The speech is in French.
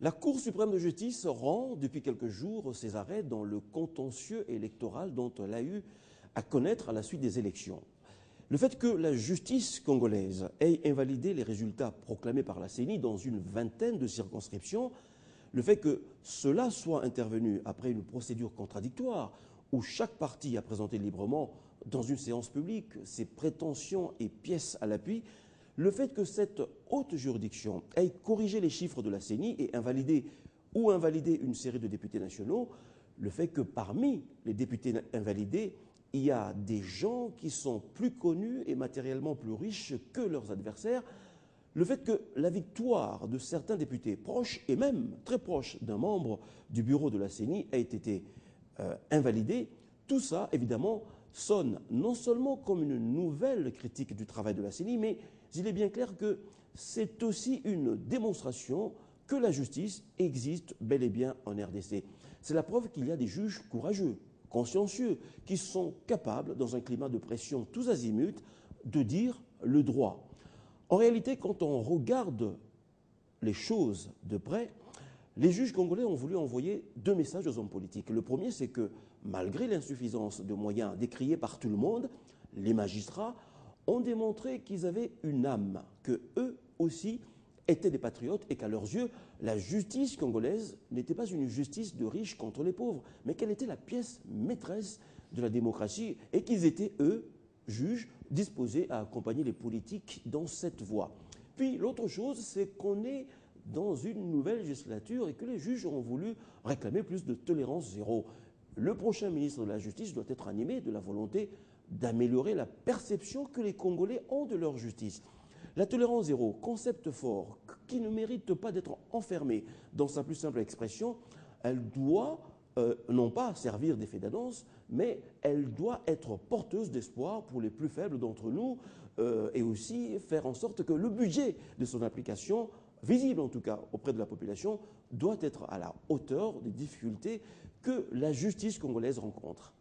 La Cour suprême de justice rend depuis quelques jours ses arrêts dans le contentieux électoral dont elle a eu à connaître à la suite des élections. Le fait que la justice congolaise ait invalidé les résultats proclamés par la CENI dans une vingtaine de circonscriptions, le fait que cela soit intervenu après une procédure contradictoire où chaque parti a présenté librement dans une séance publique ses prétentions et pièces à l'appui, le fait que cette haute juridiction ait corrigé les chiffres de la CENI et invalidé une série de députés nationaux, le fait que parmi les députés invalidés, il y a des gens qui sont plus connus et matériellement plus riches que leurs adversaires, le fait que la victoire de certains députés proches et même très proches d'un membre du bureau de la CENI ait été invalidée, tout ça, évidemment, sonne non seulement comme une nouvelle critique du travail de la CENI, mais il est bien clair que c'est aussi une démonstration que la justice existe bel et bien en RDC. C'est la preuve qu'il y a des juges courageux, consciencieux, qui sont capables, dans un climat de pression tous azimuts, de dire le droit. En réalité, quand on regarde les choses de près, les juges congolais ont voulu envoyer deux messages aux hommes politiques. Le premier, c'est que malgré l'insuffisance de moyens décriés par tout le monde, les magistrats ont démontré qu'ils avaient une âme, que eux aussi étaient des patriotes et qu'à leurs yeux, la justice congolaise n'était pas une justice de riches contre les pauvres, mais qu'elle était la pièce maîtresse de la démocratie et qu'ils étaient, eux, juges, disposés à accompagner les politiques dans cette voie. Puis l'autre chose, c'est qu'on est dans une nouvelle législature et que les juges ont voulu réclamer plus de tolérance zéro. Le prochain ministre de la Justice doit être animé de la volonté d'améliorer la perception que les Congolais ont de leur justice. La tolérance zéro, concept fort, qui ne mérite pas d'être enfermé dans sa plus simple expression, elle doit non pas servir d'effet d'annonce, mais elle doit être porteuse d'espoir pour les plus faibles d'entre nous et aussi faire en sorte que le budget de son application, visible en tout cas auprès de la population, doit être à la hauteur des difficultés que la justice congolaise rencontre.